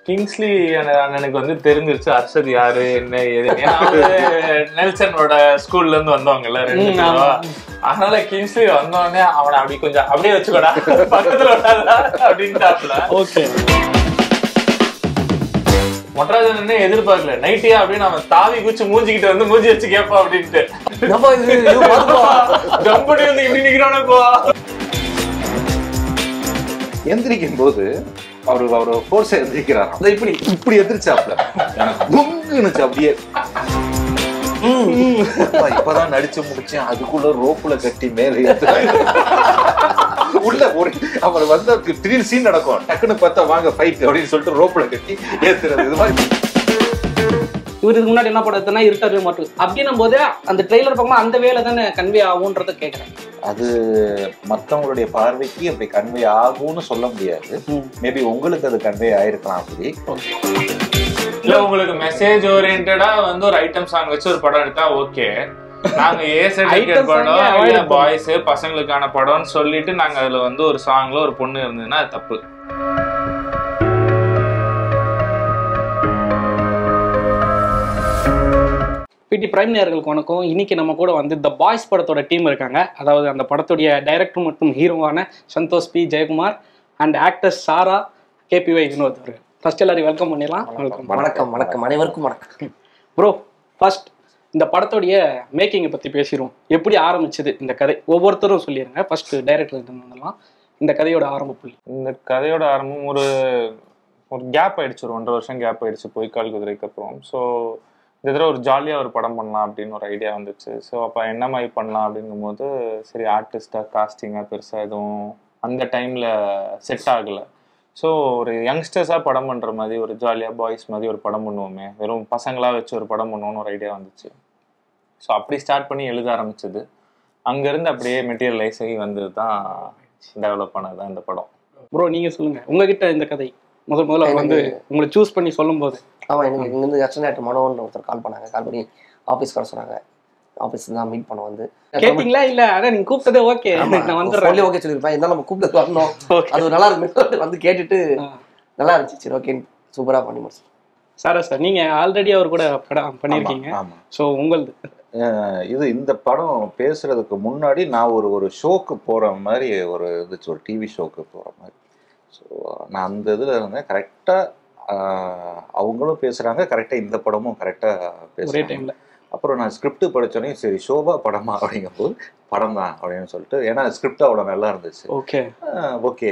Kingsley அண்ணனுக்கு வந்து தெரிஞ்சிருச்சு அர்ஷத் யாரு என்ன ஏது. நெல்சனோட ஸ்கூல்ல இருந்து வந்தவங்கல்ல 2 பேரும். அதனால கிங்ஸ்லி வந்தோடனே அவனை அப்படி கொஞ்சம் அப்படியே வச்சுக்கோடா பக்கத்துல அப்படின்ட்டாப்ல. ஓகே மொட்டராஜன் எதிர்பார்க்கல நைட்டியா அப்படின்னு அவன் தாவி குச்சி மூஞ்சிக்கிட்டு வந்து மூஞ்சி வச்சு கேட்பா அப்படின்ட்டு கம்பெனி வந்து இப்படி நிக்கிறானே போ. எந்திரிக்கும் போது அவரு போர்ஸ் எந்திரிக்கிறாராம். இப்படி எந்திரிச்சாப்ல எனக்கு குங்குனுச்சு அப்படியே. இப்பதான் நடிச்சு முடிச்சேன், அதுக்குள்ள ரோப்புல கட்டி மேல உள்ள ஒரு அவர் வந்து திடீர் சீன் நடக்கும். டக்குன்னு பார்த்தா வாங்க ஃபைட் அப்படின்னு சொல்லிட்டு ரோப்புல கட்டி ஏத்துறது. இது மாதிரி இவருக்கு முன்னாடி என்ன படம் எடுத்தனா இருட்டாவே மாட்டு அப்படின்னும் போது அந்த ட்ரெய்லர் பார்க்கும்போது அந்த வேலை தானே கன்வே ஆகும்ன்றத கேட்குறேன். அது மற்றவங்களுடைய பார்வைக்கு அப்படி கன்வே ஆகும்னு சொல்ல முடியாது. மேபி உங்களுக்கு அது கன்வே ஆயிருக்கலாம். அப்படி இல்ல உங்களுக்கு மெசேஜ் ஓரியன்டா வந்து ஒரு ஐட்டம் சாங் வச்சு ஒரு படம் எடுத்தா ஓகே. நாங்க ஏசர்டிஃபிகேட் படம் பாய்ஸ் பசங்களுக்கான படம்னு சொல்லிட்டு நாங்க அதுல வந்து ஒரு சாங்ல ஒரு பொண்ணு இருந்ததுன்னா அது தப்பு. பிடி பிரைம் நேயர்களுக்கு வணக்கம். இன்னைக்கு நம்ம கூட வந்து த பாய்ஸ் படத்தோட டீம் இருக்காங்க. அதாவது அந்த படத்துடைய டைரக்டர் மற்றும் ஹீரோவான Santhosh P Jayakumar and actors Sara KPY Vinoth. First எல்லாரையும் வெல்கம் பண்ணிடலாம். வணக்கம் வணக்கம் அனைவருக்கும் வணக்கம். ப்ரோ ஃபர்ஸ்ட் இந்த படத்தோடைய மேக்கிங்கை பற்றி பேசிடுவோம். எப்படி ஆரம்பிச்சது இந்த கதை ஒவ்வொருத்தரும் சொல்லிடுங்க. ஃபர்ஸ்ட் டைரக்டர் வந்துடலாம். இந்த கதையோட ஆரம்ப புள்ளி. இந்த கதையோட ஆரம்பம் ஒரு கேப் ஆயிடுச்சு, ஒரு 1.5 வருஷம் கேப் ஆயிடுச்சு பொய்க்கால் குதிரைக்கு அப்புறம். ஸோ இந்த தடவை ஒரு ஜாலியாக ஒரு படம் பண்ணலாம் அப்படின்னு ஒரு ஐடியா வந்துச்சு. ஸோ அப்போ என்ன மாதிரி பண்ணலாம் அப்படிங்கும்போது சரி ஆர்டிஸ்டாக காஸ்டிங்காக பெருசாக எதுவும் அந்த டைமில் செட் ஆகலை. ஸோ ஒரு யங்ஸ்டர்ஸாக படம் பண்ணுற மாதிரி ஒரு ஜாலியாக பாய்ஸ் மாதிரி ஒரு படம் பண்ணுவோமே, வெறும் பசங்களாக வச்சு ஒரு படம் பண்ணுவோன்னு ஒரு ஐடியா வந்துச்சு. ஸோ அப்படி ஸ்டார்ட் பண்ணி எழுத ஆரம்பிச்சது. அங்கேருந்து அப்படியே மெட்டீரியலைஸ் ஆகி வந்தது தான், டெவலப் பண்ணது தான் இந்த படம். ப்ரோ நீங்கள் சொல்லுங்கள், உங்ககிட்ட இந்த கதை முதல்ல வந்து உங்களை சூஸ் பண்ணி சொல்லும் போது. ஆமாம், எனக்கு இங்கேருந்து அஸ்டன்ட் மனோன்னு ஒருத்தர் கால் பண்ணி ஆஃபீஸ் வர சொன்னாங்க. ஆஃபீஸ் தான் மீட் பண்ண வந்து கேட்டிங்களா? இல்லை அதான் நீங்கள் கூப்பிட்டதே ஓகே நான் வந்துடுறேன். ஓகே சொல்லியிருப்பேன். இருந்தாலும் நம்ம கூப்பிட்டு வரணும், அது நல்லா இருக்கு வந்து கேட்டுட்டு நல்லா இருந்துச்சு. சரி ஓகே சூப்பராக பண்ணி முடிச்சு. சாரா சார் நீங்கள் ஆல்ரெடி அவர் கூட படம் பண்ணியிருக்கீங்க. ஸோ உங்களது இந்த படம் பேசுறதுக்கு முன்னாடி நான் ஒரு ஷோக்கு போகிற மாதிரி ஒரு இருந்துச்சு, ஒரு டிவி ஷோக்கு போகிற மாதிரி. ஸோ நான் அந்த இதில் இருந்தேன். கரெக்டாக அவங்களும் பேசுகிறாங்க, கரெக்டாக இந்த படமும் கரெக்டாக பேசுகிறேன். அப்புறம் நான் ஸ்கிரிப்ட் படித்தோன்னே சரி ஷோவா படமா அப்படிங்கும்போது படம் தான் அப்படின்னு சொல்லிட்டு, ஏன்னா ஸ்கிரிப்ட் அவ்வளோ நல்லா இருந்துச்சு. ஓகே ஓகே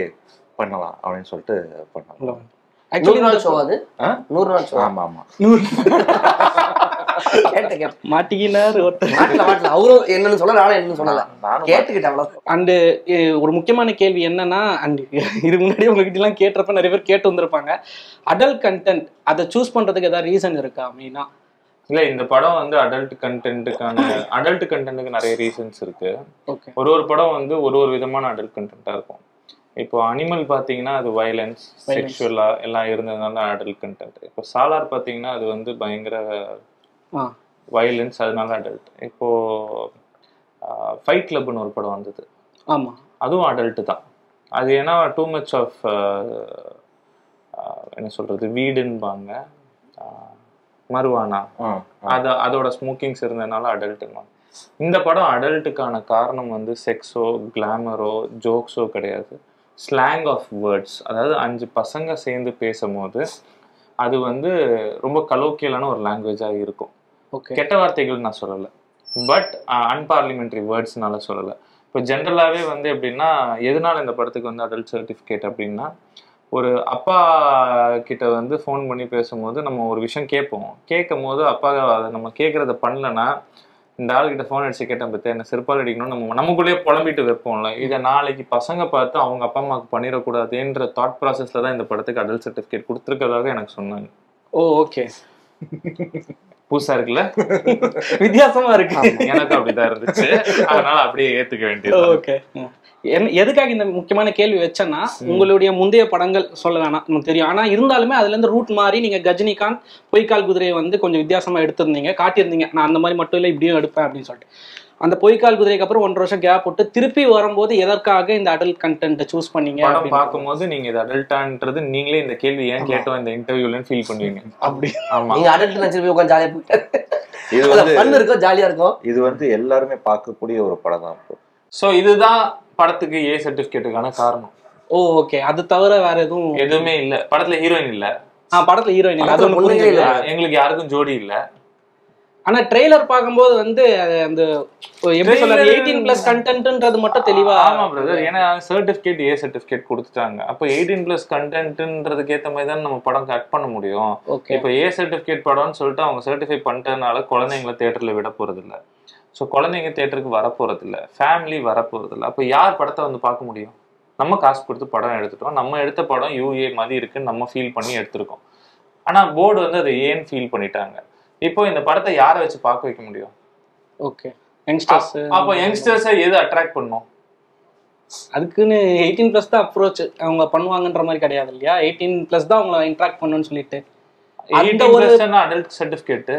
பண்ணலாம் அப்படின்னு சொல்லிட்டு பண்ணலாம். ஆக்சுவலி 100 நாள் ஷோ அது. 100 நாள் ஷோ. ஆமாம் ஆமாம் மாட்டிக்கினார் அவரும் என்னன்னு சொல்ல, நானும் என்னன்னு சொல்லல, கேட்டுக்கிட்டேன். அண்டு ஒரு முக்கியமான கேள்வி என்னன்னா, அண்ட் இது முன்னாடி உங்ககிட்ட எல்லாம் கேட்டுறப்ப நிறைய பேர் கேட்டு வந்திருப்பாங்க, அடல்ட் கண்டென்ட் அதை சூஸ் பண்றதுக்கு ஏதாவது ரீசன் இருக்கா அப்படின்னா? இல்ல இந்த படம் வந்து அடல்ட் கண்டென்ட்டுக்கு நிறைய ரீசன்ஸ் இருக்கு. ஒரு படம் வந்து ஒரு விதமான அடல்ட் கண்டென்ட்டா இருக்கும். இப்போ அனிமல் பார்த்தீங்கன்னா அது வயலன்ஸ் செக்ஷுவலா எல்லாம் இருந்ததுனால அடல்ட் கண்டென்ட். இப்போ சாலார் பார்த்தீங்கன்னா அது வந்து பயங்கர வயலன்ஸ், அதனால அடல்ட். இப்போ ஃபைட் கிளப்னு ஒரு படம் வந்தது, ஆமாம் அதுவும் அடல்ட் தான். அது ஏன்னா டூ மச் ஆஃப் என்ன சொல்றது வீடுன்பாங்க, மருவானா அதோட ஸ்மோக்கிங்ஸ் இருந்ததுனால அடல்ட்டுன்னு. இந்த படம் அடல்ட்டுக்கான காரணம் வந்து செக்ஸோ கிளாமரோ ஜோக்ஸோ கிடையாது, ஸ்லாங் ஆஃப் வேர்ட்ஸ். அதாவது 5 பசங்க சேர்ந்து பேசும்போது அது வந்து ரொம்ப கலோக்கியலான ஒரு லாங்குவேஜாக இருக்கும். கெட்ட வார்த்தைகள் நான் சொல்லலை, பட் அன்பார்லிமெண்ட்ரி வேர்ட்ஸ்னால சொல்லலை. இப்போ ஜென்ரலாகவே வந்து எப்படின்னா, எதனால இந்த படத்துக்கு வந்து அடல்ட் சர்டிஃபிகேட் அப்படின்னா, ஒரு அப்பா கிட்ட வந்து ஃபோன் பண்ணி பேசும்போது நம்ம ஒரு விஷயம் கேட்கும் போது அப்பா அதை நம்ம கேட்குறத பண்ணலன்னா, இந்த ஆளுகிட்ட ஃபோன் அடிச்சு கேட்டேன் பற்றி என்ன செருப்பால் அடிக்கணும்னு நமக்குள்ளேயே புலம்பிட்டு வைப்போம்ல. இதை நாளைக்கு பசங்க பார்த்து அவங்க அப்பா அம்மாவுக்கு பண்ணிடக்கூடாதுன்ற தாட் ப்ராசஸில் தான் இந்த படத்துக்கு அடல்ட் சர்டிஃபிகேட் கொடுத்துருக்கதாக எனக்கு சொன்னாங்க. ஓகே புதுசா இருக்குல்ல, வித்தியாசமா இருக்கு. எனக்கு அப்படிதான் இருந்துச்சு, அதனால அப்படியே ஏத்துக்க வேண்டியது. ஓகே, எதுக்காக இந்த முக்கியமான கேள்வி வச்சேன்னா, உங்களுடைய முந்தைய படங்கள் சொல்ல வேணாம் நமக்கு தெரியும், ஆனா இருந்தாலுமே அதுல இருந்து ரூட் மாறி நீங்க கஜினிகாந்த் பொய்க்கால் குதிரையை வந்து கொஞ்சம் வித்தியாசமா எடுத்திருந்தீங்க, காட்டியிருந்தீங்க. நான் அந்த மாதிரி மட்டும் இல்லை இப்படியும் எடுப்பேன் அப்படின்னு சொல்லிட்டு. அந்த பொய்க்கால் குதிரைக்கு அப்புறம் 1 வருஷம் கேப் போட்டு திருப்பி வரும்போது எதற்காக இந்த அடல்ட் கண்டென்ட்டை சூஸ் பண்ணீங்க? படம் பார்க்கும்போது நீங்க இது அடல்ட்டான்றது நீங்களே இந்த கேள்வி ஏன் கேட்டோம் இந்த இன்டர்வியூலன்னு ஃபீல் பண்ணுவீங்க. அப்படி ஆமா, நீங்க அடல்ட் நினைச்சு உட்காந்து ஜாலியா போயிட்டு இது ஃபன் இருக்கும், ஜாலியா இருக்கும். இது எல்லாருமே பார்க்கக்கூடிய ஒரு படம் தான். சோ இதுதான் படத்துக்கு ஏ சர்டிபிகேட்டுக்கான காரணம். ஓகே. அது தவிர வேற எதுவுமே இல்ல. படத்துல ஹீரோயின் இல்ல. படத்துல ஹீரோயின் இல்ல, அது ஒண்ணுமே இல்ல. எங்களுக்கு யாருக்கும் ஜோடி இல்ல. ஆனா ட்ரெய்லர் பார்க்கும்போது வந்து அந்த எப்படி சொல்றது 18+ கண்டென்ட்ன்றது மட்டும் தெளிவா. ஆமா பிரதர், ஏன்னா சர்டிபிகேட் ஏ சர்டிபிகேட் கொடுத்துட்டாங்க. அப்போ 18+ கண்டென்ட்ன்றதுக்கு ஏத்த மாதிரி தான் நம்ம படம் கட் பண்ண முடியும். இப்போ ஏ சர்டிபிகேட் படம்னு சொல்லிட்டு அவங்க சர்டிஃபை பண்ணிட்டதுனால குழந்தைங்களை தியேட்டர்ல விட போறது இல்ல. ஸோ குழந்தைங்க தியேட்டருக்கு வரப்போறது இல்லை, ஃபேமிலி வரப்போறது இல்லை. அப்போ யார் படத்தை வந்து பார்க்க முடியும்? நம்ம காசு கொடுத்து படம் எடுத்துட்டோம், நம்ம எடுத்த படம் யூஏ மாதிரி இருக்குன்னு நம்ம ஃபீல் பண்ணி எடுத்திருக்கோம். ஆனா போர்டு வந்து அதை ஏன் ஃபீல் பண்ணிட்டாங்க. இப்போ இந்த படத்தை யாரை வச்சு பார்க்க வைக்க முடியும்? Okay, youngsters. அப்போ யங்ஸ்டர்ஸை எது அட்ராக்ட் பண்ணும்? அதுக்குன்னு 18+ தான் அப்ரோச் அவங்க பண்ணுவாங்கன்ற மாதிரி கிடையாது இல்லையா? 18+ தான் அவங்களை இன்ட்ராக்ட் பண்ணணும்னு சொல்லிட்டு 18+ அடல்ட் சர்டிஃபிகேட்.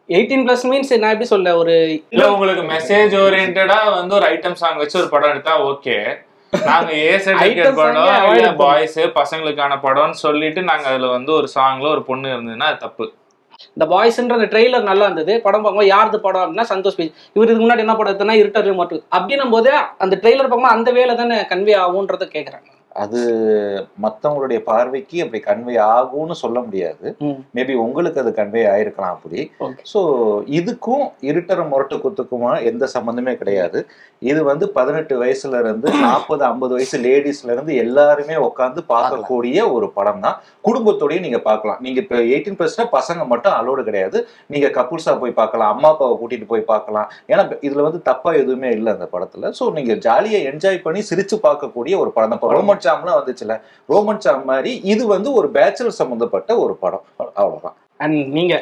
18+ மீன்ஸ் நான் எப்படி சொல்ல, ஒரு இல்ல உங்களுக்கு மெசேஜ் ஓரியன்டா வந்து ஒரு ஐட்டம் சாங் வச்சு ஒரு படம் எடுத்தா ஓகே. நாங்க ஏ சர்டிஃபிகேட் படம் இல்ல பாய்ஸ் பசங்களுக்கான படம்னு சொல்லிட்டு நாங்க அதுல வந்து ஒரு சாங்ல ஒரு பொண்ணு இருந்ததுன்னா அது தப்பு. இந்த பாய்ஸ்ன்ற அந்த ட்ரெய்லர் நல்லா இருந்தது. படம் பார்க்கும்போது யாருது படம் அப்படின்னா சந்தோஷ் பி. இவர் இதுக்கு முன்னாடி என்ன படம் எடுத்தனா இருட்டர் மட்டும் அப்படின்னும் போது அந்த ட்ரெய்லர் பார்க்கும்போது அந்த வேலை தானே கன்வே ஆகும்ன்றத கேட்குறாங்க. அது மற்றவங்களுடைய பார்வைக்கு அப்படி கன்வே ஆகும்னு சொல்ல முடியாது. மேபி உங்களுக்கு அது கன்வே ஆயிருக்கலாம் அப்படி. ஸோ இதுக்கும் இருட்டர முரட்டு குத்துக்குமா எந்த சம்மந்தமே கிடையாது. இது வந்து 18 வயசுல இருந்து 40-50 வயசு லேடிஸ்ல இருந்து எல்லாருமே உட்காந்து பார்க்கக்கூடிய ஒரு படம் தான். குடும்பத்தோடய நீங்க பார்க்கலாம். நீங்க இப்போ 18+ பசங்க மட்டும் அலோடு கிடையாது. நீங்க கப்புள்ஸா போய் பார்க்கலாம், அம்மா அப்பாவை கூட்டிட்டு போய் பார்க்கலாம். ஏன்னா இதுல வந்து தப்பா எதுவுமே இல்லை அந்த படத்துல. ஸோ நீங்க ஜாலியா என்ஜாய் பண்ணி சிரிச்சு பார்க்கக்கூடிய ஒரு படம் தான். ரோமன் சாம்லாம் வந்துச்சுல, ரோமன் சாம் மாதிரி இது வந்து ஒரு பேச்சுலர் சம்பந்தப்பட்ட ஒரு படம், அவ்வளவுதான். அண்ட் நீங்க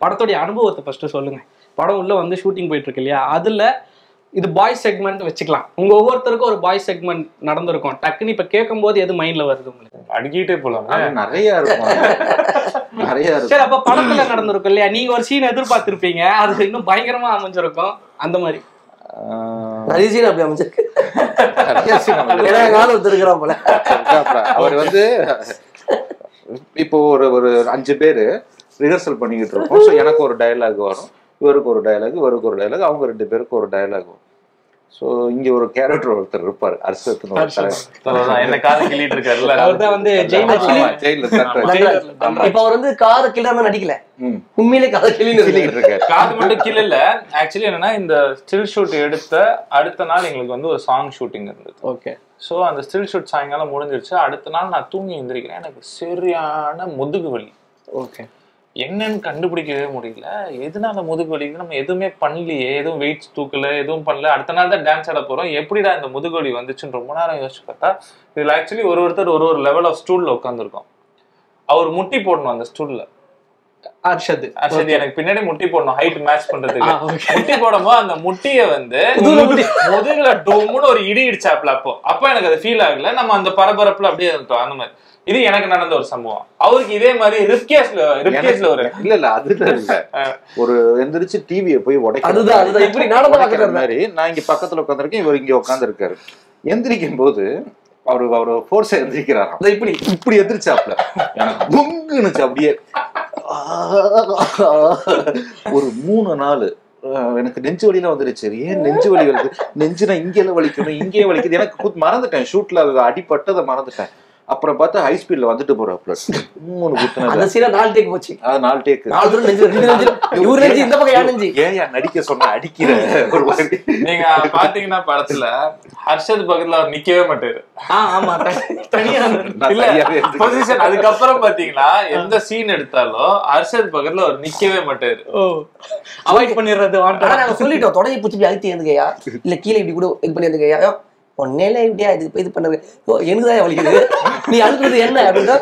படத்துடைய அனுபவத்தை ஃபர்ஸ்ட் சொல்லுங்க. படம் உள்ள வந்து ஷூட்டிங் போயிட்டு இருக்கு இல்லையா, அதுல இது பாய்ஸ் செக்மெண்ட் வச்சுக்கலாம். உங்க ஒவ்வொருத்தருக்கும் ஒரு பாய்ஸ் செக்மெண்ட் நடந்திருக்கும். டக்குன்னு இப்ப கேட்கும் போது எது மைண்ட்ல வருது உங்களுக்கு? அடிக்கிட்டே போலாம், நிறைய இருக்கும். நிறைய இருக்கும். சரி, அப்ப படத்துல நடந்திருக்கும் இல்லையா, நீங்க ஒரு சீன் எதிர்பார்த்திருப்பீங்க, அது இன்னும் பயங்கரமா அமைஞ்சிருக்கும். அந்த மாதிரி நிறைய சீன் அப்படி அமைஞ்சிருக்கு. அவர் வந்து இப்போ ஒரு 5 பேரு ரிஹர்சல் பண்ணிக்கிட்டு இருக்கோம். ஸோ எனக்கு ஒரு டயலாக் வரும், இவருக்கு ஒரு டயலாக், இவருக்கு ஒரு டயலாக், அவங்க 2 பேருக்கு ஒரு டயலாக் வரும். ஸோ இங்க ஒரு கேரக்டர் ஒருத்தர் இருப்பாரு, அர்ஷத்னு ஒரு என்ன காதை கிள்ளிட்டு இருக்காருல்ல, அவர்தான் வந்து இப்ப அவர் வந்து காதை கிள்ளாம நடிக்கல, உண்மையிலே காதை கிள்ளிட்டு இருக்காரு. காது மட்டும் கிள்ளல. ஆக்சுவலி என்னன்னா இந்த ஸ்டில் ஷூட் எடுத்த அடுத்த நாள் எங்களுக்கு வந்து ஒரு சாங் ஷூட்டிங் இருந்தது. ஓகே. ஸோ அந்த ஸ்டில் ஷூட் சாயங்காலம் முடிஞ்சிருச்சு. அடுத்த நாள் நான் தூங்கி எந்திரிக்கிறேன், எனக்கு சரியான முதுகு வலி. ஓகே. என்னன்னு கண்டுபிடிக்கவே முடியல. எதனால முதுகு வலிக்கு? நம்ம எதுவுமே பண்ணலையே, எதுவும் வெயிட்ஸ் தூக்கல, எதுவும் பண்ணல. அடுத்த நாள் தான் டான்ஸ் ஆட போறோம். எப்படிடா இந்த முதுகு வலி வந்துச்சுன்னு ரொம்ப நேரம் யோசிச்சு பார்த்தா, இதுல ஆக்சுவலி ஒருத்தர் ஒரு லெவல் ஆஃப் ஸ்டூல்ல உட்காந்துருக்கோம். அவர் முட்டி போடணும் அந்த ஸ்டூல்ல. அர்ஷத் எனக்கு பின்னாடி முட்டி போடணும், ஹைட் மேட்ச் பண்றதுக்கு. முட்டி போடும்போது அந்த முட்டிய வந்து முதுகுல டோம்னு ஒரு இடி இடிச்சாப்ல. அப்போ எனக்கு அது ஃபீல் ஆகல. நம்ம அந்த பரபரப்புல அப்படியே இருந்தோம். அந்த மாதிரி இது எனக்கு நடந்த ஒரு சம்பவம். அவருக்கு இதே மாதிரி ரிப்கேஸ்ல ஒரு இல்ல அதுதான் இல்ல, ஒரு எந்திரிச்சு டிவியை போய் உடைக்கிறது இப்படி நடந்த மாதிரி. நான் இங்க பக்கத்துல உட்காந்துருக்கேன், இவர் இங்க உட்காந்து இருக்காரு. எந்திரிக்கும் போது அவரு ஃபோர்ஸா எந்திரிக்கிறாராம். இப்படி எந்திரிச்சாப்ல எனக்கு பொங்குனுச்சு. அப்படியே ஒரு 3 நாள் எனக்கு நெஞ்சு வலியில வந்துருச்சு. ஏன் நெஞ்சு வலி வருது? நெஞ்சுனா இங்கெல்லாம் வலிக்கணும், இங்கேயே வலிக்குது. எனக்கு மறந்துட்டேன், ஷூட்ல அடிப்பட்டதை மறந்துட்டேன். அப்புறம் பார்த்தா ஹை ஸ்பீட்ல வந்துட்டு போறாப்ல. 3 குத்துனா 4 டேக் போச்சு. அது 4 டேக். ஏன் நடிக்க சொன்ன அடிக்கிற ஒரு மாதிரி. நீங்க பாத்தீங்கன்னா படத்துல ஹர்ஷத் பக்கத்துல அவர் நிக்கவே மாட்டாரு. ஆமா, தனியா பொசிஷன். அதுக்கப்புறம் பாத்தீங்கன்னா எந்த சீன் எடுத்தாலும் ஹர்ஷத் பக்கத்துல அவர் நிக்கவே மாட்டாரு. அவாய்ட் பண்ணிடுறது. நாங்க சொல்லிட்டோம், தொடங்கி பிடிச்சி அழுத்தி இருந்துங்கயா, இல்ல கீழே இப்படி கூட இது பண்ணி இருந்துங்கயா, ஒன்னேல இப்படியா இது பண்ணது எனக்குதான் வலிக்குது, நீ அழுத்துறது என்ன அப்படின்னா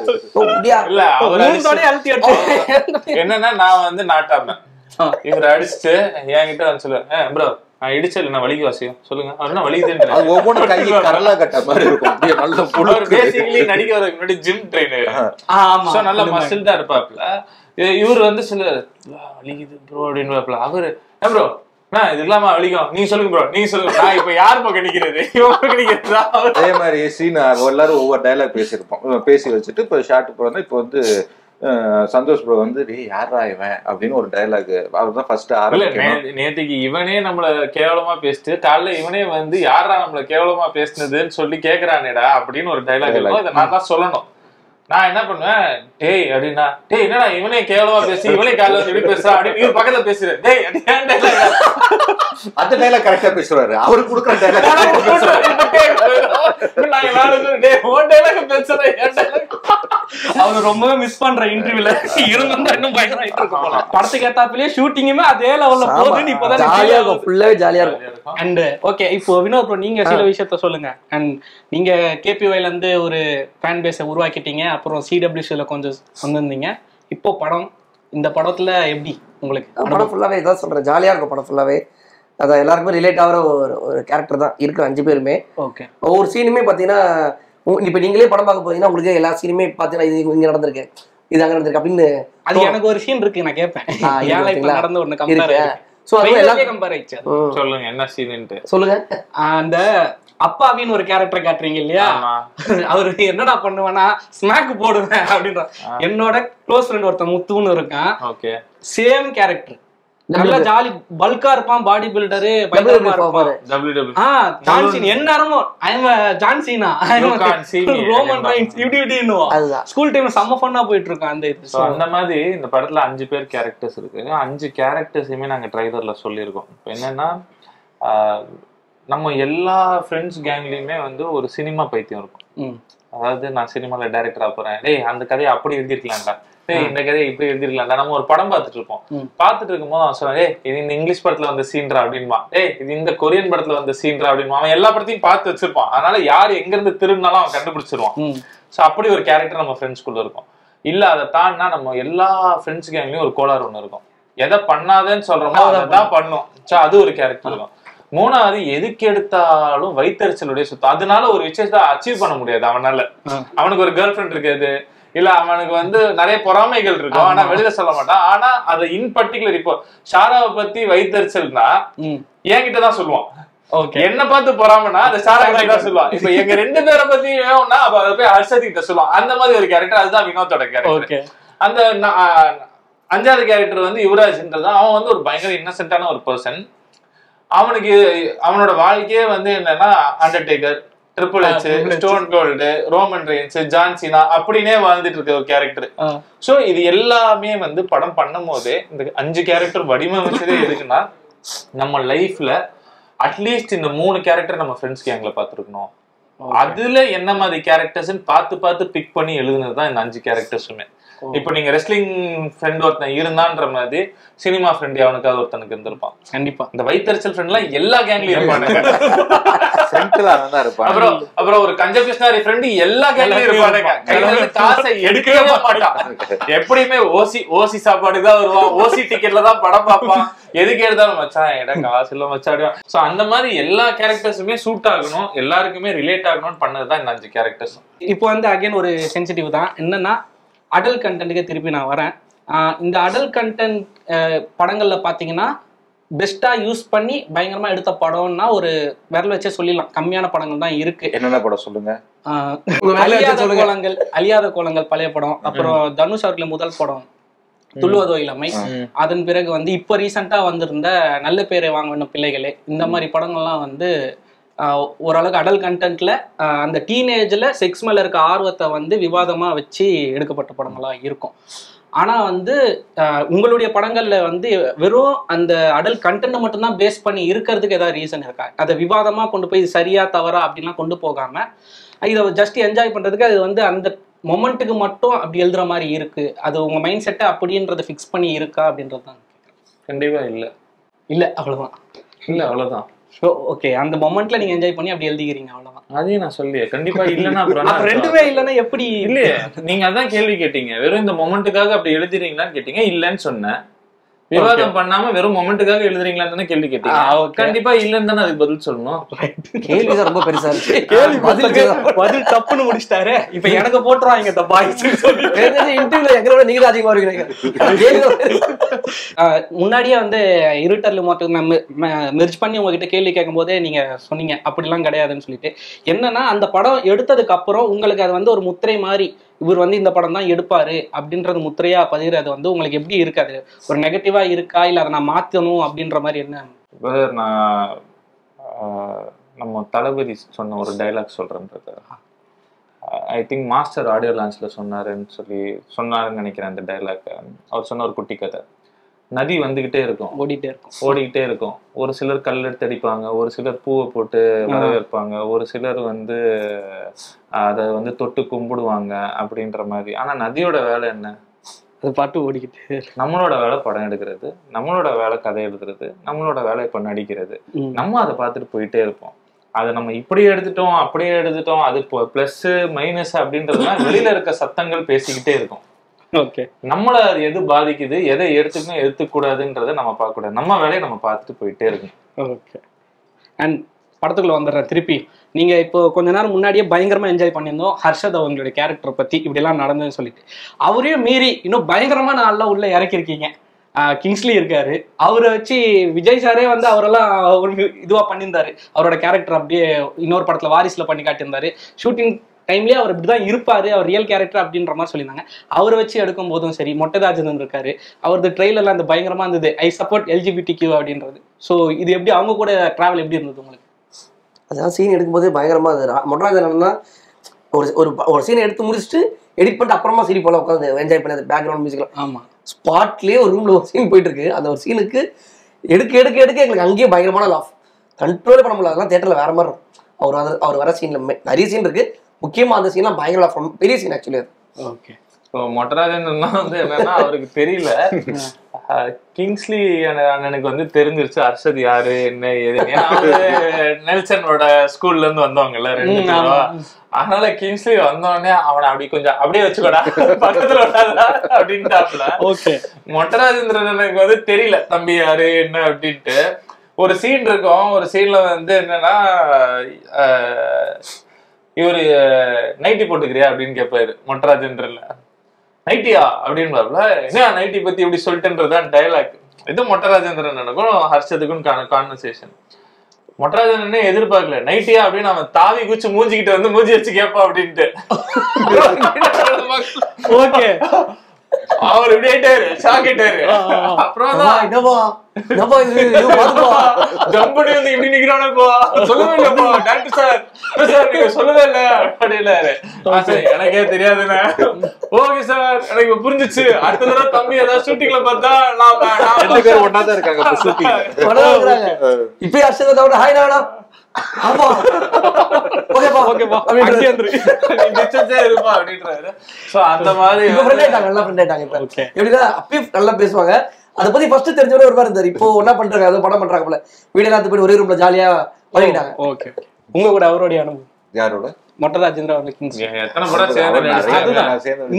என்னன்னா நான் வந்து நாட்டாம இவரை அடிச்சுட்டு என்கிட்ட வந்து சொல்லுவேன், ப்ரோ நான் இடிச்சல நான் வலிக்கு வாசியம் சொல்லுங்க. அவருனா வலிக்குதுன்னு ஒவ்வொரு கை கரலா கட்ட மாதிரி இருக்கும். பேசிக்கலி நடிக்க வரதுக்கு முன்னாடி ஜிம் ட்ரெயினர், நல்ல மசில் தான் இருப்பாப்ல. இவர் வந்து சொல்லுவாரு வலிக்குது ப்ரோ அப்படின்னு. அவரு ப்ரோ இது இல்லாம வலிக்கும், நீங்க சொல்லுங்க ப்ரோ, நீங்க சொல்லுங்க. நான் இப்ப யார் பக்கம் நிக்கிறது, இவன் பக்கம் நிக்கிறதா? அதே மாதிரி சீன் எல்லாரும் ஒவ்வொரு டைலாக் பேசியிருப்போம். பேசி வச்சுட்டு இப்போ ஷார்ட் போறோம்னா இப்போ வந்து சந்தோஷ் ப்ரோ வந்து யாரா இவன் அப்படின்னு ஒரு டைலாக் அவர் தான் ஃபர்ஸ்ட் ஆரம்பிக்கணும். நேற்றுக்கு இவனே நம்மள கேவலமா பேசிட்டு காலைல இவனே வந்து யாரா நம்மள கேவலமா பேசினதுன்னு சொல்லி கேக்குறானேடா அப்படின்னு ஒரு டைலாக் இருக்கும். அதை நான் தான் சொல்லணும். நான் என்ன பண்ணுவேன், டேய் அப்படின்னா, டேய் என்னடா இவனே கேவலமா பேசி இவனே காலைல எப்படி பேசுறா அப்படின்னு பக்கத்துல பேசுறேன். டேய் அந்த டைலாக் கரெக்டா பேசுறாரு, அவரு கொடுக்குற அவரு ரொம்பவே மிஸ் பண்ற இன்டர்வியூல இருந்தா இன்னும் பயங்கரம் ஆயிட்டு இருக்கும் போல. படத்துக்கு ஏத்தாப்புலயே ஷூட்டிங்குமே அதே லெவல்ல போகுதுன்னு இப்பதான் ஜாலியா இருக்கும், ஃபுல்லாவே ஜாலியா இருக்கும். அண்ட் ஓகே, இப்போ வினோத் ப்ரோ நீங்க சில விஷயத்த சொல்லுங்க. அண்ட் நீங்க கேபிஒய்ல இருந்து ஒரு ஃபேன் பேஸை உருவாக்கிட்டீங்க, அப்புறம் சிடபிள்யூசில கொஞ்சம் வந்திருந்தீங்க. இப்போ படம், இந்த படத்துல எப்படி உங்களுக்கு? படம் ஃபுல்லாவே இதான் சொல்றேன், ஜாலியா இருக்கும் படம் ஃபுல்லாவே. அதான் எல்லாருக்குமே ரிலேட் ஆகிற ஒரு கேரக்டர் தான் இருக்கு 5 பேருமே. ஓகே, ஒவ்வொரு சீனுமே பார்த்தீங்கன்னா இப்போ நீங்களே படம் பார்க்க போறீங்கன்னா உங்களுக்கு எல்லா சீனுமே பார்த்தீங்கன்னா இது இங்கே நடந்திருக்கு, இது அங்கே நடந்திருக்கு அப்படின்னு. அது எனக்கு ஒரு சீன் இருக்கு, நான் கேட்பேன். நடந்த ஒன்று கம்பேர் ஸோ அது எல்லாம் கம்பேர் ஆயிடுச்சு. சொல்லுங்க என்ன சீனுன்ட்டு சொல்லுங்க. அந்த அப்பாவின்னு ஒரு கேரக்டர் காட்டுறீங்க இல்லையா, அவரு என்னடா பண்ணுவேன்னா ஸ்மாக் போடுவேன் அப்படின்ற. என்னோட க்ளோஸ் ஃப்ரெண்ட் ஒருத்தன் முத்துன்னு இருக்கான், சேம் கேரக்டர், நல்லா ஜாலி பல்கா இருப்பான், பாடி பில்டரு, எந்நேரமும் ரோமன் ரைன்ஸ் இப்படி ஸ்கூல் டைம்ல செம்ம ஃபன்னா போயிட்டு இருக்கோம். அந்த இது அந்த மாதிரி இந்த படத்துல 5 பேர் கேரக்டர்ஸ் இருக்கு. 5 கேரக்டர்ஸையுமே நாங்க ட்ரைலர்ல சொல்லியிருக்கோம். இப்போ என்னன்னா நம்ம எல்லா ஃப்ரெண்ட்ஸ் கேங்லயுமே வந்து ஒரு சினிமா பைத்தியம் இருக்கும். அதாவது நான் சினிமால டைரக்டரா போறேன், டேய் அந்த கதையை அப்படி எழுதிருக்கலாம்டா, இந்த கதையை இப்படி எழுதிருக்கலாம்டா. நம்ம ஒரு படம் பார்த்துட்டு இருப்போம், பார்த்துட்டு இருக்கும்போது அவன் சொல்லுவான், ஏய் இது இந்த இங்கிலீஷ் படத்துல வந்த சீன்ரா அப்படின்மா, ஏய் இது இந்த கொரியன் படத்துல வந்த சீன்ரா அப்படின்மா. அவன் எல்லா படத்தையும் பார்த்து வச்சிருப்பான், அதனால யார் எங்க இருந்து திரும்பினாலும் அவன் கண்டுபிடிச்சிருவான். சோ அப்படி ஒரு கேரக்டர் நம்ம ஃப்ரெண்ட்ஸ்குள்ள இருக்கும். இல்ல அதை தாண்டினா நம்ம எல்லா ஃப்ரெண்ட்ஸ் கேங்லயும் ஒரு கோளாறு ஒண்ணு இருக்கும், எதை பண்ணாதேன்னு சொல்றோமோ அதான் பண்ணும். சோ அது ஒரு கேரக்டர் இருக்கும். 3வது எதுக்கு எடுத்தாலும் வைத்தறிச்சலுடைய சுத்தம். அதனால ஒரு விஷயத்தை அச்சீவ் பண்ண முடியாது அவனால. அவனுக்கு ஒரு கேர்ள் ஃப்ரெண்ட் இருக்காது, இல்ல அவனுக்கு வந்து நிறைய பொறாமைகள் இருக்கும், ஆனா வெளியில சொல்ல மாட்டான். ஆனா அதை இன் பர்டிகுலர் இப்போ ஷாராவை பத்தி வைத்தறிச்சல்னா என்கிட்டதான் சொல்லுவான். என்ன பார்த்து பொறாமனா அந்த ஷாரா கிட்ட தான் சொல்லுவான். இப்ப எங்க 2 பேரை பத்தி வேணும்னா அதை போய் ஹர்ஷதி கிட்ட சொல்லுவான். அந்த மாதிரி ஒரு கேரக்டர், அதுதான் வினோத்தோட கேரக்டர். அந்த 5வது கேரக்டர் வந்து யுவராஜ்ன்றதான். அவன் வந்து ஒரு பயங்கர இன்னசென்டான ஒரு பர்சன். அவனுக்கு அவனோட வாழ்க்கையே வந்து என்னன்னா Undertaker, triple H, Stone Cold, Roman Reigns, John Cena அப்படின்னே வாழ்ந்துட்டு இருக்க ஒரு கேரக்டர். சோ இது எல்லாமே வந்து படம் பண்ணும் போதே இந்த 5 கேரக்டர் வடிவமைச்சதே எதுக்குன்னா நம்ம லைஃப்ல அட்லீஸ்ட் இந்த 3 கேரக்டர் நம்ம ஃப்ரெண்ட்ஸ் கேங்ல பாத்துருக்கணும். அதுல என்ன மாதிரி கேரக்டர்ஸ் பார்த்து பிக் பண்ணி எழுதுனதுதான் இந்த 5 கேரக்டர்ஸுமே. இப்ப நீங்க ரெஸ்லிங் ஃப்ரெண்ட் ஒருத்தன் இருந்தான்ற மாதிரி சினிமா ஃப்ரெண்ட் அவனுக்காவது ஒருத்தனுக்கு இருந்திருப்பான். கண்டிப்பா இந்த வைத்தறிச்சல் ஃப்ரெண்ட் எல்லாம் எல்லா கேங்லயும் இருப்பானுங்க. அப்புறம் ஒரு கஞ்ச பிஸ்னாரி ஃப்ரெண்ட் எல்லா கேங்லயும் இருப்பானுங்க. கையில இருந்து காசை எடுக்கவே மாட்டான். எப்படியுமே ஓசி சாப்பாடுக்கு தான் வருவான், ஓசி டிக்கெட்ல தான் படம் பார்ப்பான். எதுக்கு எடுத்தாலும் மச்சான் இடம் காசு இல்ல மச்சாடுவான். சோ அந்த மாதிரி எல்லா கேரக்டர்ஸுமே சூட் ஆகணும், எல்லாருக்குமே ரிலேட் ஆகணும்னு பண்ணதுதான் இந்த 5 கேரக்டர்ஸ். இப்போ வந்து அகைன் ஒரு சென்சிட்டிவ் தான், என்னன்னா அடல்ட் கண்டென்ட்டுக்கு திருப்பி நான் வரேன். இந்த அடல்ட் கண்டென்ட் படங்கள்ல பாத்தீங்கன்னா பெஸ்டா யூஸ் பண்ணி பயங்கரமா எடுத்த படம்னா ஒரு விரல் வச்சே சொல்லிடலாம், கம்மியான படங்கள் தான் இருக்கு. என்னென்ன படம் சொல்லுங்க? அழியாத கோலங்கள் பழைய படம், அப்புறம் தனுஷ் அவர்களின் முதல் படம் துள்ளுவதோ இளமை, அதன் பிறகு வந்து இப்போ ரீசெண்டா வந்திருந்த நல்ல பேரை வாங்கின பிள்ளைகளே, இந்த மாதிரி படங்கள்லாம் வந்து ஓரளவுக்கு அடல்ட் கண்டென்ட்ல அந்த டீனேஜ்ல செக்ஸ் மேல இருக்க ஆர்வத்தை வந்து விவாதமா வச்சு எடுக்கப்பட்ட படங்களா இருக்கும். ஆனா வந்து உங்களுடைய படங்கள்ல வந்து வெறும் அந்த அடல்ட் கண்டென்ட் மட்டும்தான் பேஸ் பண்ணி இருக்கிறதுக்கு ஏதாவது ரீசன் இருக்கா? அதை விவாதமா கொண்டு போய் சரியா தவறா அப்படின்லாம் கொண்டு போகாம இதை ஜஸ்ட் என்ஜாய் பண்றதுக்கு அது வந்து அந்த மொமெண்ட்டுக்கு மட்டும் அப்படி எழுதுற மாதிரி இருக்கு, அது உங்க மைண்ட் செட்டை அப்படின்றத ஃபிக்ஸ் பண்ணி இருக்கா அப்படின்றது தான். கண்டிப்பா இல்ல அவ்வளவுதான். இல்ல அவ்வளவுதான். ஓகே, அந்த மொமெண்ட்ல நீங்க என்ஜாய் பண்ணி அப்படி எழுதிக்கிறீங்க, அவ்வளவுதான். அதையும் நான் சொல்லியே கண்டிப்பா இல்லன்னா அப்புறம் 2மே இல்லன்னா எப்படி? இல்லையே, நீங்க அதான் கேள்வி கேட்டீங்க, வெறும் இந்த மொமெண்ட்டுக்காக அப்படி எழுதுறீங்களான்னு கேட்டீங்க. இல்லன்னு சொன்னேன். விவாதம் பண்ணாம வெறும் மொமெண்ட்டுக்காக எழுதுறீங்களான்னு தானே கேள்வி கேட்டீங்க. கண்டிப்பா இல்லன்னு தானே அதுக்கு பதில் சொல்லணும். கேள்வி தான் ரொம்ப பெருசா இருக்கு. கேள்வி பதில் தப்புன்னு முடிச்சிட்டாரு. இப்ப எனக்கு போட்டுருவாங்க இந்த பாய்ஸ் இன்டர்வியூல எங்களோட நீங்க தான் அதிகமா இருக்கீங்க. முன்னாடியே வந்து இருட்டர்ல மட்டும் மெர்ஜ் பண்ணி உங்ககிட்ட கேள்வி கேட்கும் போதே நீங்க சொன்னீங்க அப்படிலாம் கிடையாதுன்னு சொல்லிட்டு. என்னன்னா அந்த படம் எடுத்ததுக்கு அப்புறம் உங்களுக்கு அது வந்து ஒரு முத்திரை மாதிரி, இவர் வந்து இந்த படம் தான் எடுப்பாரு அப்படின்றது முத்திரையா பதிகிறது வந்து உங்களுக்கு எப்படி இருக்காது? ஒரு நெகட்டிவா இருக்கா, இல்ல அதை நான் மாத்தணும் அப்படின்ற மாதிரி என்ன? நான் நம்ம தளபதி சொன்ன ஒரு டைலாக் சொல்றேன்றது, ஐ திங்க் மாஸ்டர் ஆடியோ லான்ச்ல சொன்னாருன்னு நினைக்கிறேன். அந்த டைலாக் அவர் சொன்ன ஒரு குட்டி கதை. நதி வந்துகிட்டே இருக்கும், ஓடிக்கிட்டே இருக்கும். ஒரு சிலர் கல் எடுத்து அடிப்பாங்க, ஒரு சிலர் பூவை போட்டு வரவேற்பாங்க, ஒரு சிலர் வந்து அதை வந்து தொட்டு கும்பிடுவாங்க அப்படின்ற மாதிரி. ஆனா நதியோட வேலை என்ன? அது பாட்டு ஓடிக்கிட்டு. நம்மளோட வேலை படம் எடுக்கிறது, நம்மளோட வேலை கதை எழுதுறது, நம்மளோட வேலை இப்ப நடிக்கிறது. நம்ம அதை பார்த்துட்டு போயிட்டே இருப்போம். அதை நம்ம இப்படியே எடுத்துட்டோம் அப்படியே எடுத்துட்டோம், அது பிளஸ் மைனஸ் அப்படின்றதுலாம் வெளியில இருக்க சத்தங்கள் பேசிக்கிட்டே இருக்கும். ஓகே, நம்மள அது எது பாதிக்குது, எதை எடுத்துக்கணும் எடுத்துக்கூடாதுன்றதை நம்ம பார்க்க கூடாது. நம்ம வேலையை நம்ம பார்த்துட்டு போயிட்டே இருக்கணும். ஓகே. அண்ட் படத்துக்குள்ள வந்துடுறேன் திருப்பி. நீங்க இப்போ கொஞ்ச நேரம் முன்னாடியே பயங்கரமா என்ஜாய் பண்ணியிருந்தோம் ஹர்ஷத் அவங்களுடைய கேரக்டரை பத்தி, இப்படி எல்லாம் நடந்ததுன்னு சொல்லிட்டு. அவரையும் மீறி இன்னும் பயங்கரமான ஆள்ல உள்ள இறக்கிருக்கீங்க. கிங்ஸ்லி இருக்காரு, அவரை வச்சு விஜய் சாரே வந்து அவரெல்லாம் ஒரு இதுவா பண்ணியிருந்தாரு. அவரோட கேரக்டர் அப்படியே இன்னொரு படத்துல வாரிசுல பண்ணி காட்டியிருந்தாரு. ஷூட்டிங் டைம்லயே அவர் இப்படிதான் இருப்பாரு, அவர் ரியல் கேரக்டர் அப்படின்ற மாதிரி சொல்லியிருந்தாங்க. அவரை வச்சு எடுக்கும் போதும் சரி, மொட்டைராஜன் இருக்காரு, அவரது ட்ரெயிலர்ல அந்த பயங்கரமா இருந்தது, ஐ சப்போர்ட் LGBTQ அப்படின்றது. ஸோ இது எப்படி அவங்க கூட டிராவல் எப்படி இருந்தது உங்களுக்கு? அதான் சீன் எடுக்கும்போது பயங்கரமா இருந்தது. மொட்டைராஜன் என்னன்னா ஒரு சீனை எடுத்து முடிச்சுட்டு எடிட் பண்ணிட்டு அப்புறமா சீரி போல உட்காந்து என்ஜாய் பண்ணது. பேக்ரவுண்ட் மியூசிக்லாம் ஆமா, ஸ்பாட்லயே ஒரு ரூம்ல ஒரு சீன் போயிட்டு இருக்கு. அந்த ஒரு சீனுக்கு எடுக்க எங்களுக்கு அங்கேயே பயங்கரமான லாஃப், கண்ட்ரோலே பண்ண முடியல. அதெல்லாம் தியேட்டர்ல வேற மாதிரி இருக்கும். அவர் வர சீன்ல நிறைய சீன் இருக்கு, முக்கியமா அந்த சீன்லாம் பயங்கர லாஃப், பெரிய சீன் ஆக்சுவலி. ஓகே, மொட்டராஜன் வந்து என்னன்னா அவருக்கு தெரியல, கிங்ஸ்லி அண்ணனுக்கு வந்து தெரிஞ்சிருச்சு ஹர்ஷத் யாரு என்ன ஏது. நெல்சனோட ஸ்கூல்ல இருந்து வந்தவங்கல்ல 2 பேரும். அதனால கிங்ஸ்லி வந்தோடனே அவனை அப்படி கொஞ்சம் அப்படியே வச்சுக்கோடா பக்கத்துல அப்படின்ட்டாப்ல. மொட்டராஜேந்திரனுக்கு வந்து தெரியல தம்பி யாரு என்ன அப்படின்ட்டு. ஒரு சீன் இருக்கும், ஒரு சீன்ல வந்து என்னன்னா இவரு நைட்டி போட்டுக்கிறியா அப்படின்னு கேட்பாரு மொட்டராஜேந்திரன்ல. நைட்டியா அப்படின்னு என்ன நைட்டி பத்தி எப்படி சொல்லிட்டுன்றதுதான் டைலாக். இது மொட்டராஜேந்திரனுக்கும் ஹர்ஷத்துக்கும் கான்வர்சேஷன். மொட்டராஜன் எதிர்பார்க்கல, நைட்டியா அப்படின்னு அவன் தாவி குச்சி மூஞ்சிக்கிட்டு வந்து மூஞ்சி வச்சு கேட்பான் அப்படின்ட்டு. ஓகே, அவர் இப்படி ஆயிட்டாரு, ஷாக் ஆயிட்டாரு. அப்புறம் ஜம்பனி வந்து இப்படி நிக்கிறானப்பா, சொல்லவே இல்லப்பா டாக்டர் சார், சார் நீங்க சொல்லவே இல்ல அப்படின்னாரு. எனக்கே தெரியாதுண்ணே. ஓகே சார், எனக்கு புரிஞ்சிச்சு. அடுத்த தடவை தம்பி ஏதாவது ஷூட்டிங்ல பார்த்தா நான் ஒன்னாதான் இருக்காங்க இப்ப ஹர்ஷத் ஹாய் நானா நல்லா பேசுவாங்க. அதை பத்தி ஃபர்ஸ்ட் தெரிஞ்சவங்க ஒரு மாதிரி இருந்தாரு. இப்போ என்ன பண்றாங்க, அதை படம் பண்றாங்க போல, வீடு எல்லாத்து போய் ஒரே ரூம்ல ஜாலியா பழகிட்டாங்க. ஓகே, உங்க கூட அவருடைய அனுபவம் யாரோட? மொட்டராஜேந்திர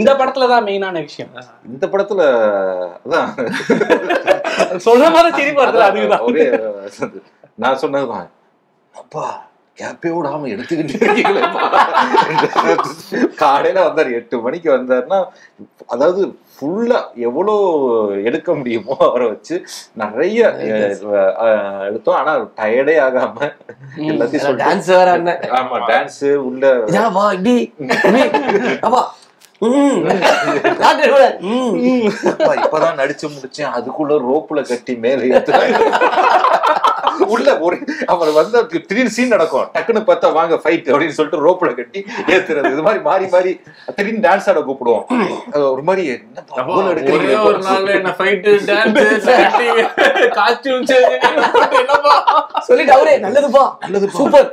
இந்த படத்துலதான் மெயினான விஷயம். இந்த படத்துல அதான் சொல்ற மாதிரி சிரிப்பா இருக்கு. அதுதான் நான் சொன்னதுதான், அப்பா கேப்பே விடாம எடுத்துக்கிட்டு காலையில வந்தாரு 8 மணிக்கு வந்தாருன்னா, அதாவது ஃபுல்லா எவ்வளோ எடுக்க முடியுமோ அவரை வச்சு நிறைய எடுத்தோம். ஆனா டயர்டே ஆகாம எல்லாத்தையும் டான்ஸ் வேற என்ன, ஆமா டான்ஸ் உள்ள இப்பதான் நடிச்சு முடிச்சேன், அதுக்குள்ள ரோப்புல கட்டி மேல உள்ள ஒரு அவர் வந்து திடீர்னு சீன் நடக்கும், டக்குன்னு பார்த்தா வாங்க ஃபைட் அப்படின்னு சொல்லிட்டு ரோப்புல கட்டி ஏத்துறது. இது மாதிரி மாறி மாறி திடீர்னு டான்ஸ் ஆட கூப்பிடுவோம். ஒரு மாதிரி ஒரு நாள் என்ன ஃபைட் டான்ஸ் காஸ்டியூம் சொல்லிட்டு அவரே நல்லதுப்பா நல்லது சூப்பர்,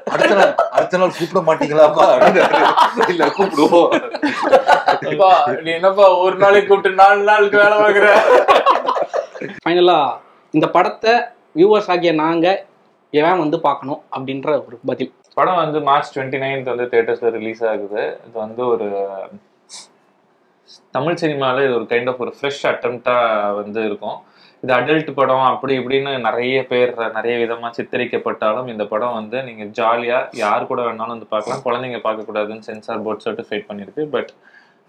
அடுத்த நாள் கூப்பிட மாட்டீங்களாப்பா அப்படின்னு. இல்ல கூப்பிடுவோம். என்னப்பா ஒரு நாளைக்கு கூப்பிட்டு 4 நாளுக்கு வேலை பார்க்குற. ஃபைனலா இந்த படத்தை வியூவர்ஸ் ஆகிய நாங்க ஏன் வந்து பார்க்கணும் அப்படின்ற ஒரு பதில். படம் வந்து மார்ச் 29 வந்து தியேட்டர்ஸ்ல ரிலீஸ் ஆகுது. இது வந்து ஒரு தமிழ் சினிமாவில் இது ஒரு கைண்ட் ஆஃப் ஒரு ஃப்ரெஷ் அட்டம்ப்டா வந்து இருக்கும். இது அடல்ட் படம் அப்படி இப்படின்னு நிறைய பேர் நிறைய விதமா சித்தரிக்கப்பட்டாலும் இந்த படம் வந்து நீங்க ஜாலியா யார் கூட வேணாலும் வந்து பார்க்கலாம். குழந்தைங்க பார்க்கக்கூடாதுன்னு சென்சார் போர்ட் சர்டிஃபைட் பண்ணிருக்கு. பட்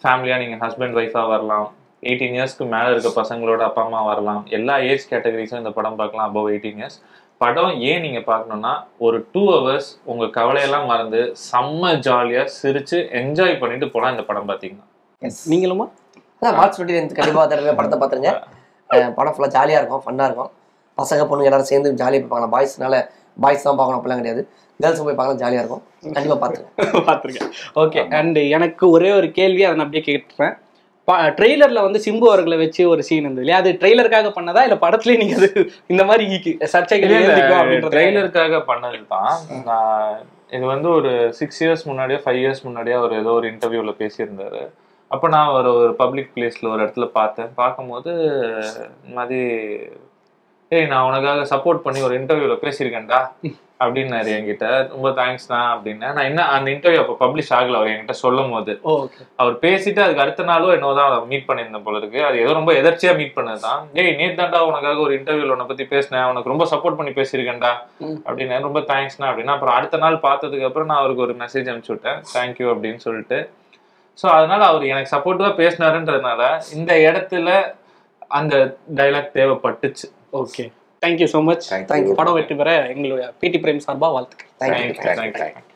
ஃபேமிலியா நீங்க ஹஸ்பண்ட் ஒய்ஃபா வரலாம், 18 இயர்ஸ்க்கு மேல இருக்க பசங்களோட அப்பா அம்மா வரலாம், எல்லா ஏஜ் கேட்டகரிஸும் இந்த படம் பார்க்கலாம். above 18 years. படம் ஏன் நீங்க பார்க்கணும்னா ஒரு 2 hours உங்க கவலையெல்லாம் மறந்து செம்ம ஜாலியா சிரிச்சு என்ஜாய் பண்ணிட்டு போலாம் இந்த படம் பார்த்தீங்கன்னா. நீங்களுமா? அதான் வாட்ச் பண்ணி கண்டிப்பாக தடவை படத்தை பார்த்துருங்க. படம் ஃபுல்லாக ஜாலியாக இருக்கும், ஃபன்னாக இருக்கும். பசங்க பொண்ணுங்க எல்லாரும் சேர்ந்து ஜாலியாக போய் பார்க்கலாம். பாய்ஸ்னால பாய்ஸ் தான் பார்க்கணும் அப்படிலாம் கிடையாது, கேர்ள்ஸும் போய் பார்க்கலாம், ஜாலியாக இருக்கும். கண்டிப்பாக பார்த்துருக்கேன். ஓகே. அண்ட் எனக்கு ஒரே ஒரு கேள்வி, அதை நான் அப்படியே கேட்டுறேன். ட்ரெய்லர்ல வந்து சிம்பு அவர்களை வச்சு ஒரு சீன் இருந்தது இல்லையா, அது ட்ரெய்லருக்காக பண்ணதா இல்ல படத்துலயே நீங்க அது இந்த மாதிரி சர்ச்சைகள் ட்ரெய்லருக்காக பண்ணதுதான். இது வந்து ஒரு 6 years முன்னாடியோ 5 years முன்னாடியோ அவர் ஏதோ ஒரு இன்டர்வியூல பேசியிருந்தாரு. அப்போ நான் ஒரு பப்ளிக் பிளேஸ்ல ஒரு இடத்துல பார்க்கும்போது இந்த மாதிரி ஏய் நான் உனக்காக சப்போர்ட் பண்ணி ஒரு இன்டர்வியூல பேசியிருக்கேன்டா அப்படின்னாரு என்கிட்ட. ரொம்ப தேங்க்ஸ் தான் அப்படின்னு. நான் என்ன அந்த இன்டர்வியூ அப்போ பப்ளிஷ் ஆகல அவர் என்கிட்ட சொல்லும் போது. அவர் பேசிட்டு அதுக்கு அடுத்த நாளும் என்னோதான் மீட் பண்ணியிருந்தேன் போல இருக்கு. அது ஏதோ ரொம்ப எதர்ச்சியா மீட் பண்ணதுதான். ஏய் நேத்தாண்டா உனக்காக ஒரு இன்டர்வியூல உன்னை பத்தி பேசினேன், உனக்கு ரொம்ப சப்போர்ட் பண்ணி பேசியிருக்கேன்டா அப்படின்னு. ரொம்ப தேங்க்ஸ்ண்ணா அப்படின்னா. அப்புறம் அடுத்த நாள் பார்த்ததுக்கு அப்புறம் நான் அவருக்கு ஒரு மெசேஜ் அனுப்பிச்சு விட்டேன், தேங்க்யூ அப்படின்னு சொல்லிட்டு. ஸோ அதனால அவர் எனக்கு சப்போர்ட்டிவா பேசினாருன்றதுனால இந்த இடத்துல அந்த டைலாக் தேவைப்பட்டுச்சு. Okay, thank you so much. படம் வெற்றி பெற எங்களுடைய பிடி பிரைம் சார்பாக வாழ்த்துக்கள். தேங்க்யூ.